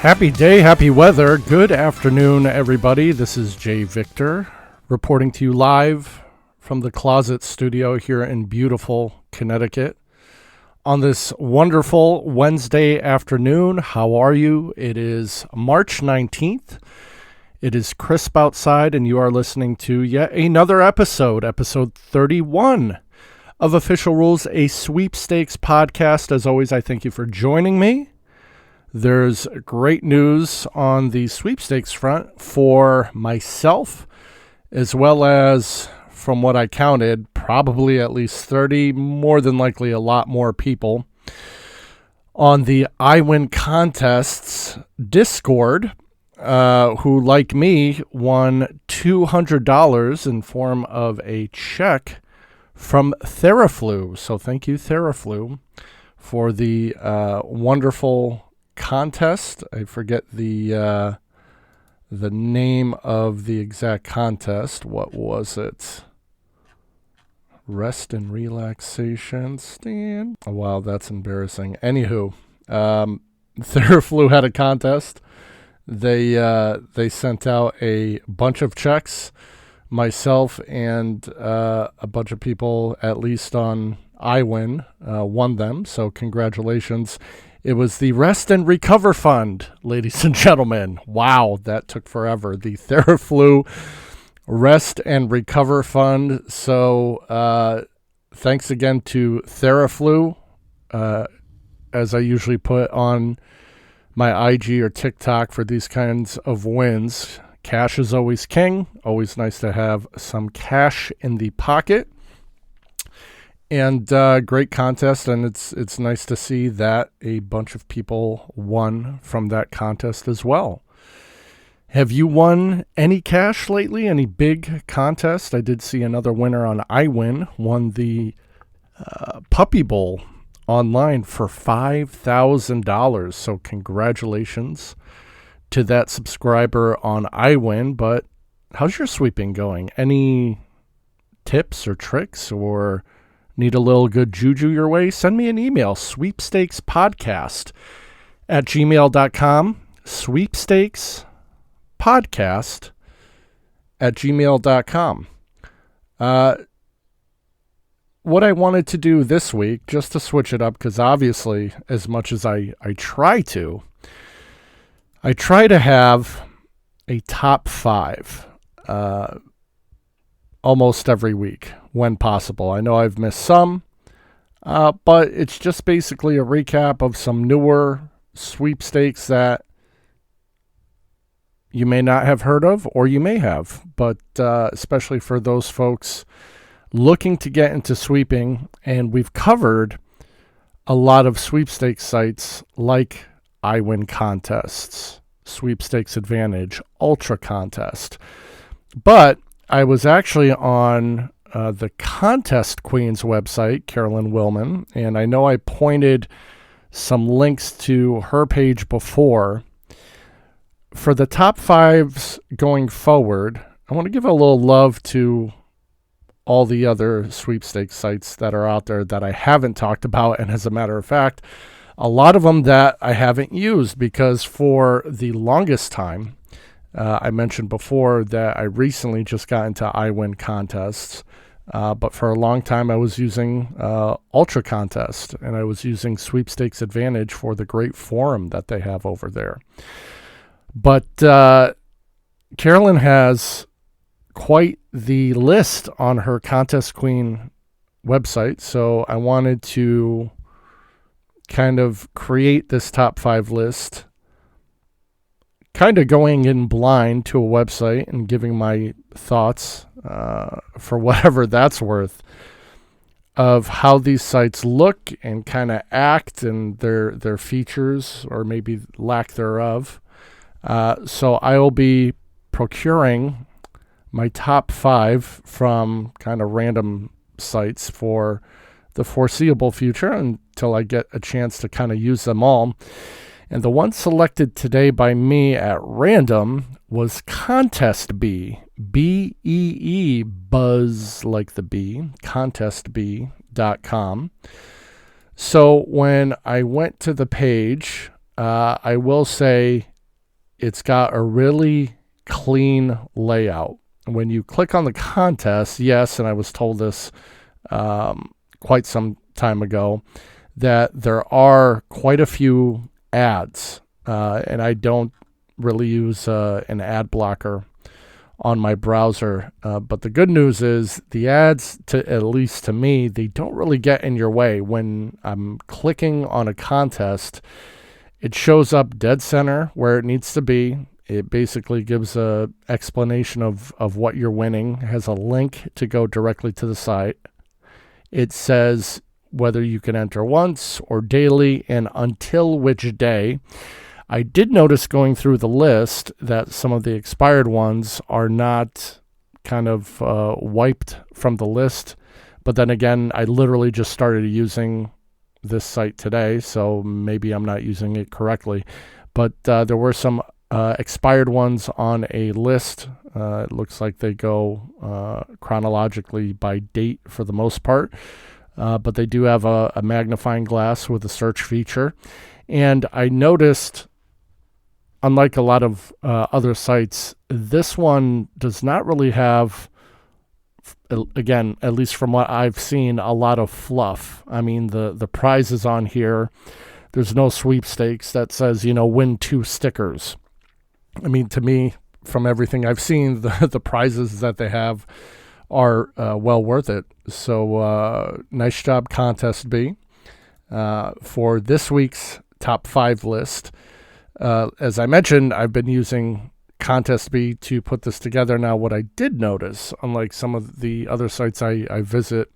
Happy day, happy weather. Good afternoon, everybody. This is Jay Victor reporting to you live from the Closet Studio here in beautiful Connecticut on this wonderful Wednesday afternoon. How are you? It is March 19th. It is crisp outside, and you are listening to yet another episode 31 of Official Rules, a Sweepstakes podcast. As always, I thank you for joining me. There's great news on the sweepstakes front for myself, as well as, from what I counted, probably at least 30, more than likely a lot more people on the I Win Contests Discord who, like me, won $200 in form of a check from Theraflu. So thank you, Theraflu, for the wonderful contest. I forget the name of the exact contest. What was it? Rest and relaxation stand. Oh, wow, that's embarrassing. Anywho, Theraflu had a contest. They sent out a bunch of checks. Myself and a bunch of people, at least on iWin, won them. So congratulations. It was the Rest and Recover Fund, ladies and gentlemen. Wow, that took forever. The Theraflu Rest and Recover Fund. So thanks again to Theraflu. As I usually put on my IG or TikTok for these kinds of wins, cash is always king. Always nice to have some cash in the pocket. And great contest, and it's nice to see that a bunch of people won from that contest as well. Have you won any cash lately? Any big contest? I did see another winner on iWin won the Puppy Bowl online for $5,000. So congratulations to that subscriber on iWin. But how's your sweeping going? Any tips or tricks, or need a little good juju your way? Send me an email, sweepstakespodcast@gmail.com, sweepstakespodcast@gmail.com. What I wanted to do this week, just to switch it up, because obviously, as much as I try to have a top five almost every week when possible. I know I've missed some, but it's just basically a recap of some newer sweepstakes that you may not have heard of, or you may have, but especially for those folks looking to get into sweeping. And we've covered a lot of sweepstakes sites like iWin Contests, Sweepstakes Advantage, Ultra Contest. But I was actually on the Contest Queen's website, Carolyn Willman, and I know I pointed some links to her page before. For the top fives going forward, I want to give a little love to all the other sweepstakes sites that are out there that I haven't talked about, and as a matter of fact, a lot of them that I haven't used, because for the longest time, I mentioned before that I recently just got into iWin Contests, but for a long time I was using Ultra Contest, and I was using Sweepstakes Advantage for the great forum that they have over there. But Carolyn has quite the list on her Contest Queen website, so I wanted to kind of create this top five list, kind of going in blind to a website and giving my thoughts, for whatever that's worth, of how these sites look and kind of act, and their features, or maybe lack thereof. So I will be procuring my top five from kind of random sites for the foreseeable future until I get a chance to kind of use them all. And the one selected today by me at random was Contest Bee, B-E-E, buzz like the bee, contestbee.com. So when I went to the page, I will say it's got a really clean layout. When you click on the contest, yes, and I was told this quite some time ago, that there are quite a few ads, and I don't really use an ad blocker on my browser. But the good news is the ads, at least to me, they don't really get in your way. When I'm clicking on a contest, it shows up dead center where it needs to be. It basically gives a explanation of what you're winning. It has a link to go directly to the site. It says whether you can enter once or daily and until which day. I did notice going through the list that some of the expired ones are not kind of wiped from the list. But then again, I literally just started using this site today, so maybe I'm not using it correctly. But there were some expired ones on a list. It looks like they go chronologically by date for the most part. But they do have a magnifying glass with a search feature. And I noticed, unlike a lot of other sites, this one does not really have, again, at least from what I've seen, a lot of fluff. I mean, the prizes on here, there's no sweepstakes that says, win 2 stickers. I mean, to me, from everything I've seen, the prizes that they have are well worth it. So nice job, Contest B, for this week's top 5 list. As I mentioned, I've been using Contest B to put this together. Now, what I did notice, unlike some of the other sites I visit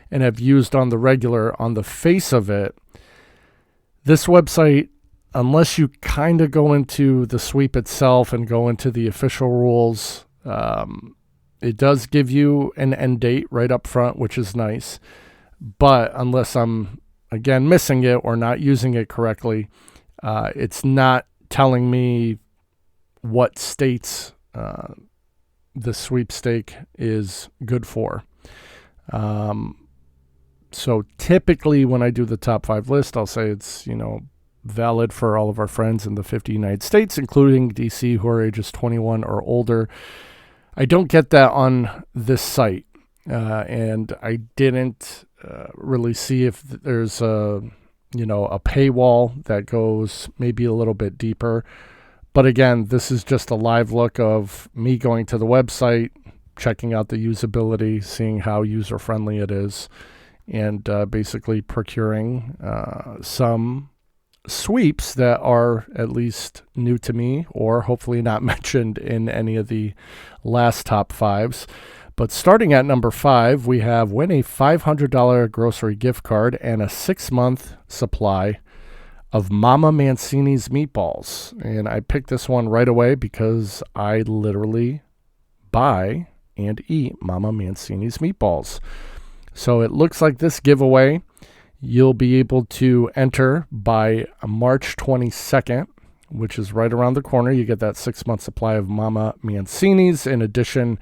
and have used on the regular, on the face of it, this website, unless you kind of go into the sweep itself and go into the official rules, it does give you an end date right up front, which is nice. But unless I'm, again, missing it or not using it correctly, it's not telling me what states the sweepstake is good for. So typically when I do the top 5 list, I'll say it's, valid for all of our friends in the 50 United States, including DC, who are ages 21 or older. I don't get that on this site, and I didn't really see if there's a paywall that goes maybe a little bit deeper. But again, this is just a live look of me going to the website, checking out the usability, seeing how user-friendly it is, and basically procuring some sweeps that are at least new to me or hopefully not mentioned in any of the last top 5s. But starting at number 5, we have win a $500 grocery gift card and a 6-month supply of Mama Mancini's meatballs. And I picked this one right away because I literally buy and eat Mama Mancini's meatballs. So it looks like this giveaway you'll be able to enter by March 22nd, which is right around the corner. You get that 6-month supply of Mama Mancini's. In addition,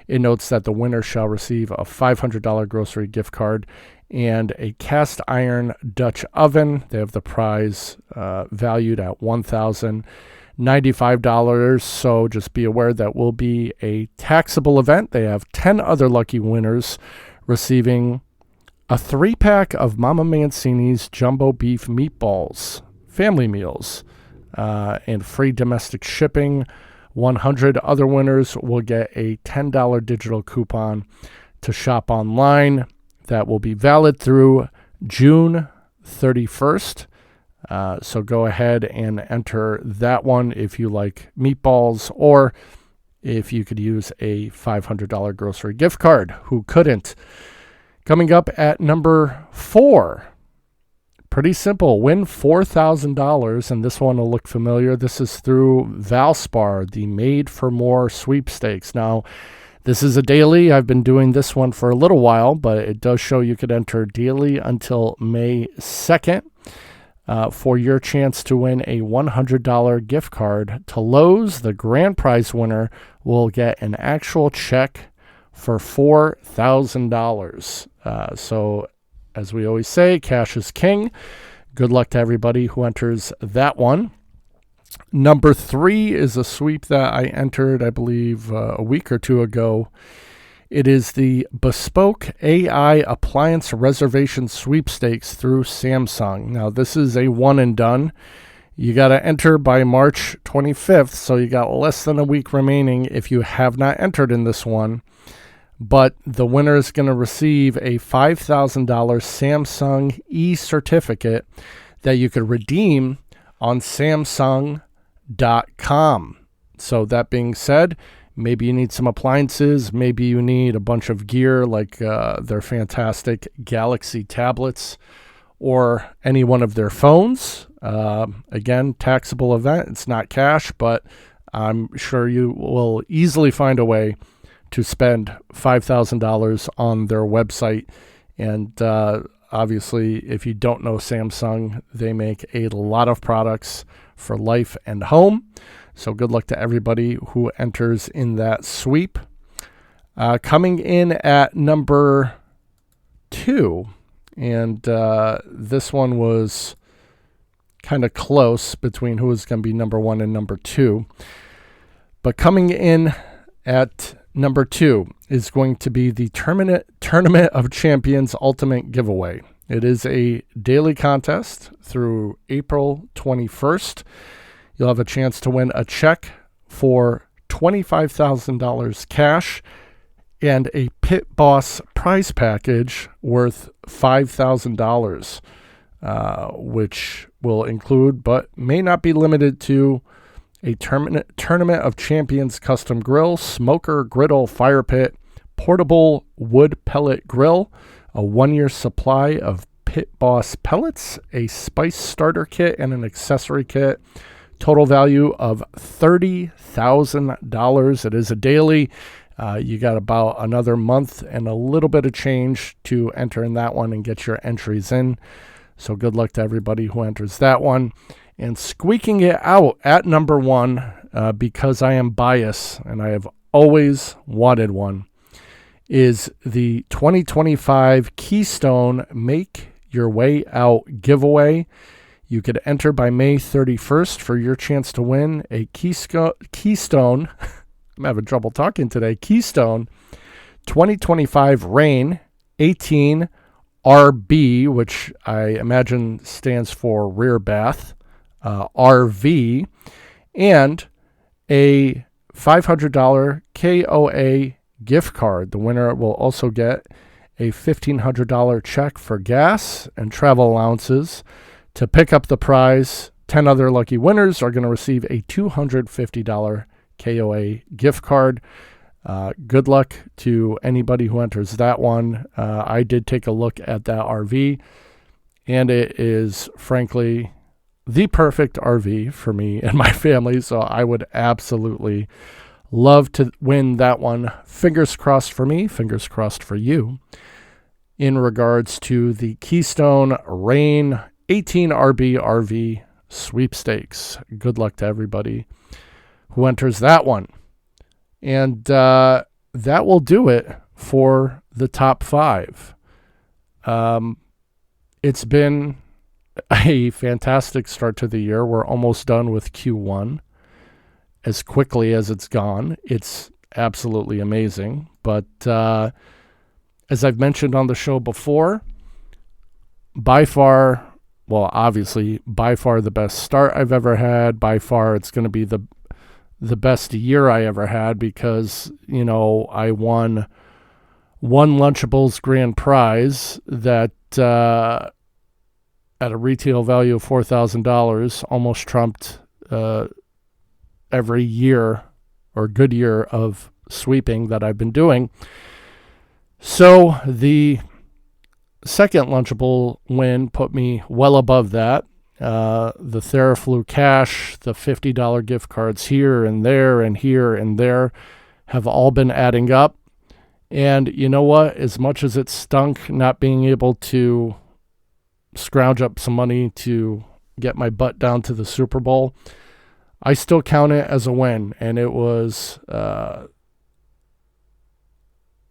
it notes that the winner shall receive a $500 grocery gift card and a cast iron Dutch oven. They have the prize valued at $1,095. So just be aware that will be a taxable event. They have 10 other lucky winners receiving a 3-pack of Mama Mancini's jumbo beef meatballs, family meals, and free domestic shipping. 100 other winners will get a $10 digital coupon to shop online that will be valid through June 31st. So go ahead and enter that one if you like meatballs, or if you could use a $500 grocery gift card. Who couldn't? Coming up at number 4, pretty simple. Win $4,000, and this one will look familiar. This is through Valspar, the Made for More sweepstakes. Now, this is a daily. I've been doing this one for a little while, but it does show you could enter daily until May 2nd for your chance to win a $100 gift card to Lowe's. The grand prize winner will get an actual check for $4,000. So, as we always say, cash is king. Good luck to everybody who enters that one. Number 3 is a sweep that I entered, I believe, a week or two ago. It is the Bespoke AI Appliance Reservation Sweepstakes through Samsung. Now, this is a one and done. You got to enter by March 25th, so you got less than a week remaining if you have not entered in this one. But the winner is going to receive a $5,000 Samsung e-certificate that you could redeem on Samsung.com. So that being said, maybe you need some appliances. Maybe you need a bunch of gear like their fantastic Galaxy tablets or any one of their phones. Again, taxable event. It's not cash, but I'm sure you will easily find a way to spend $5,000 on their website. And obviously, if you don't know Samsung, they make a lot of products for life and home. So good luck to everybody who enters in that sweep. Coming in at number 2, and this one was kind of close between who was going to be number 1 and number 2. But coming in at number 2 is going to be the Tournament of Champions Ultimate Giveaway. It is a daily contest through April 21st. You'll have a chance to win a check for $25,000 cash and a Pit Boss prize package worth $5,000, which will include, but may not be limited to, a Tournament of Champions custom grill, smoker, griddle, fire pit, portable wood pellet grill, a 1-year supply of Pit Boss pellets, a spice starter kit, and an accessory kit. Total value of $30,000. It is a daily. You got about another month and a little bit of change to enter in that one and get your entries in. So good luck to everybody who enters that one. And squeaking it out at number 1, because I am biased and I have always wanted one, is the 2025 Keystone Make Your Way Out giveaway. You could enter by May 31st for your chance to win a Keystone, I'm having trouble talking today, Keystone 2025 Rain 18 RB, which I imagine stands for rear bath, RV, and a $500 KOA gift card. The winner will also get a $1,500 check for gas and travel allowances. To pick up the prize, 10 other lucky winners are going to receive a $250 KOA gift card. Good luck to anybody who enters that one. I did take a look at that RV, and it is, frankly, the perfect RV for me and my family, so I would absolutely love to win that one. Fingers crossed for me, fingers crossed for you, in regards to the Keystone Rain 18 RB RV Sweepstakes. Good luck to everybody who enters that one. And that will do it for the top 5. It's been a fantastic start to the year. We're almost done with Q1. As quickly as it's gone, it's absolutely amazing. But as I've mentioned on the show before, by far, well, obviously, by far the best start I've ever had. By far, it's going to be the best year I ever had because, I won one Lunchables grand prize that at a retail value of $4,000 almost trumped every year or good year of sweeping that I've been doing. So the second Lunchable win put me well above that. The Theraflu cash, the $50 gift cards here and there and here and there have all been adding up. And you know what? As much as it stunk not being able to scrounge up some money to get my butt down to the Super Bowl, I still count it as a win. And it was an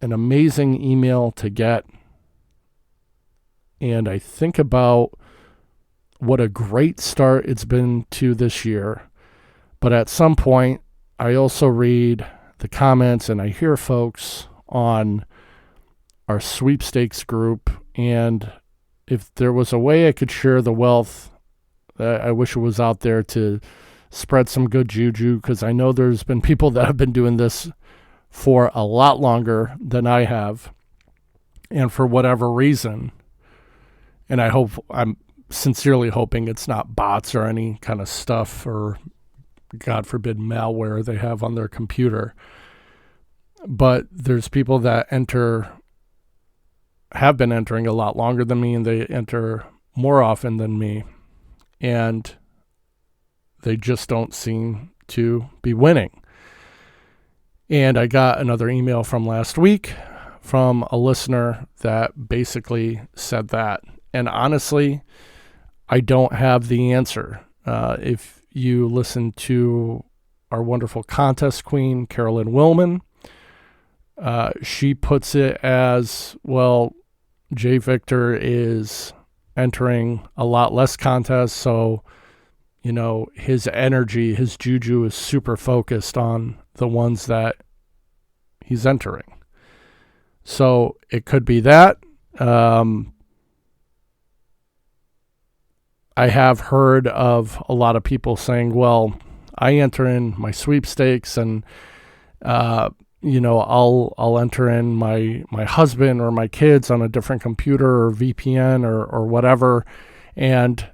amazing email to get. And I think about what a great start it's been to this year. But at some point, I also read the comments and I hear folks on our sweepstakes group, and if there was a way I could share the wealth, I wish it was out there to spread some good juju, because I know there's been people that have been doing this for a lot longer than I have, and for whatever reason, and I'm sincerely hoping it's not bots or any kind of stuff or, God forbid, malware they have on their computer. But there's people that have been entering a lot longer than me, and they enter more often than me, and they just don't seem to be winning. And I got another email from last week from a listener that basically said that. And honestly, I don't have the answer. If you listen to our wonderful contest queen, Carolyn Willman, she puts it as, well, Jay Victor is entering a lot less contests, so, his energy, his juju is super focused on the ones that he's entering. So it could be that. I have heard of a lot of people saying, well, I enter in my sweepstakes and, I'll enter in my husband or my kids on a different computer or VPN or whatever. And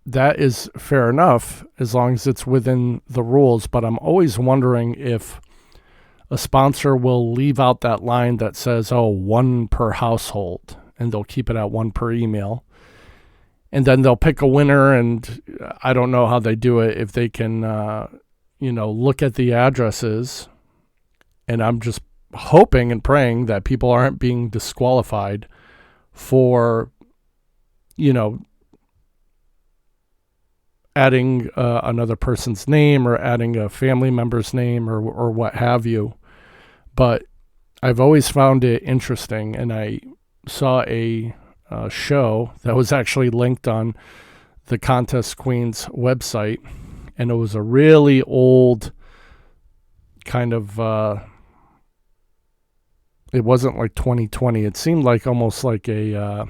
that is fair enough as long as it's within the rules. But I'm always wondering if a sponsor will leave out that line that says, one per household, and they'll keep it at one per email. And then they'll pick a winner, and I don't know how they do it, if they can, look at the addresses. And I'm just hoping and praying that people aren't being disqualified for, adding another person's name or adding a family member's name or what have you. But I've always found it interesting, and I saw a show that was actually linked on the Contest Queen's website, and it was a really old kind of it wasn't like 2020. It seemed like almost like a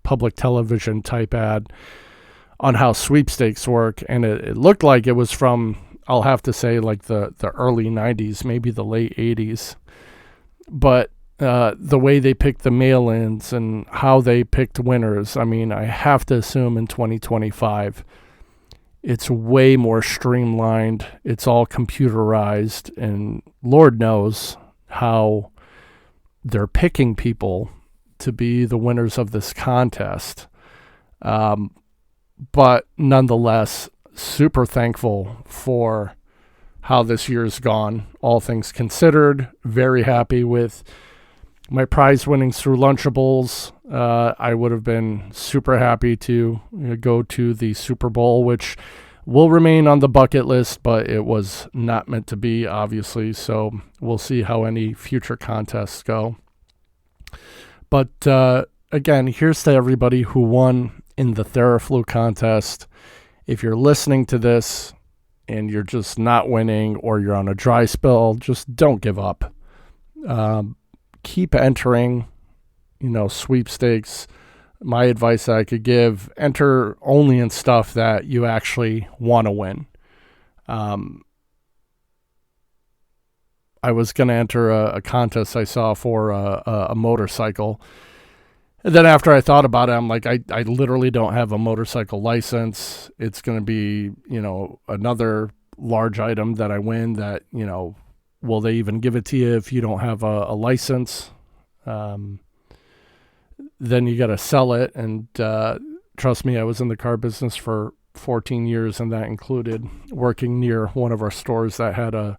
public television type ad on how sweepstakes work, and it looked like it was from, I'll have to say, like the early 90s, maybe the late 80s. But the way they picked the mail-ins and how they picked winners, I have to assume in 2025 it's way more streamlined. It's all computerized, and Lord knows how they're picking people to be the winners of this contest. But nonetheless, super thankful for how this year's gone, all things considered. Very happy with my prize winnings through Lunchables. I would have been super happy to go to the Super Bowl, which will remain on the bucket list, but it was not meant to be, obviously. So we'll see how any future contests go. But again, here's to everybody who won in the Theraflu contest. If you're listening to this and you're just not winning, or you're on a dry spell, just don't give up. Keep entering, sweepstakes. My advice I could give: enter only in stuff that you actually want to win. I was going to enter a contest I saw for a motorcycle. And then after I thought about it, I'm like, I literally don't have a motorcycle license. It's going to be, another large item that I win that, will they even give it to you if you don't have a license? Then you got to sell it. And trust me, I was in the car business for 14 years, and that included working near one of our stores that had a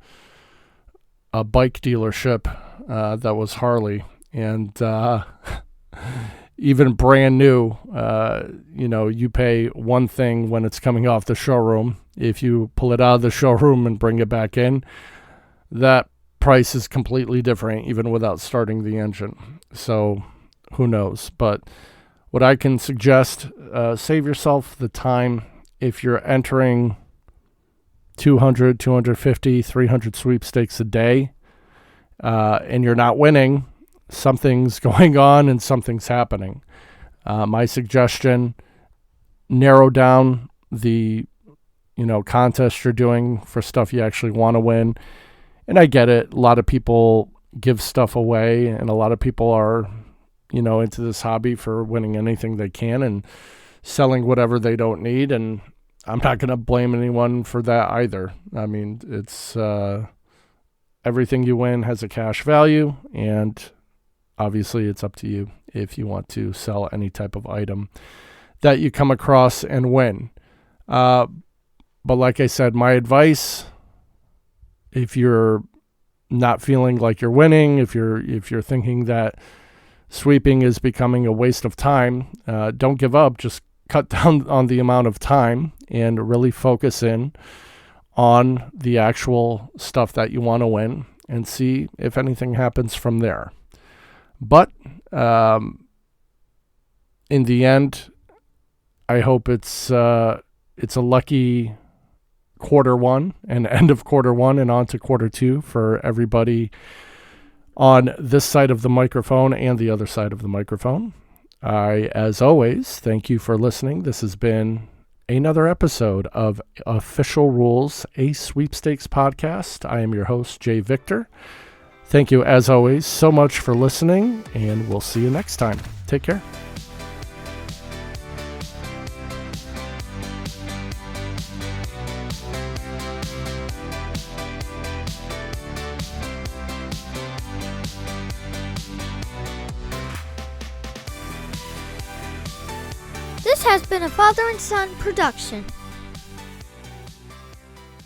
bike dealership that was Harley. And even brand new, you pay one thing when it's coming off the showroom. If you pull it out of the showroom and bring it back in, that price is completely different, even without starting the engine. So who knows? But what I can suggest, save yourself the time. If you're entering 200, 250, 300 sweepstakes a day, and you're not winning, something's going on and something's happening. My suggestion, narrow down the contest you're doing for stuff you actually want to win. And I get it. A lot of people give stuff away, and a lot of people are, into this hobby for winning anything they can and selling whatever they don't need. And I'm not going to blame anyone for that either. I mean, it's everything you win has a cash value, and obviously it's up to you if you want to sell any type of item that you come across and win. But like I said, my advice, if you're not feeling like you're winning, if you're thinking that sweeping is becoming a waste of time, don't give up. Just cut down on the amount of time and really focus in on the actual stuff that you want to win and see if anything happens from there. But in the end, I hope it's a lucky quarter one and end of quarter one and on to quarter two for everybody on this side of the microphone and the other side of the microphone. I, as always, thank you for listening. This has been another episode of Official Rules, a Sweepstakes podcast. I am your host, Jay Victor. Thank you, as always, so much for listening, and we'll see you next time. Take care. This has been a father and son production.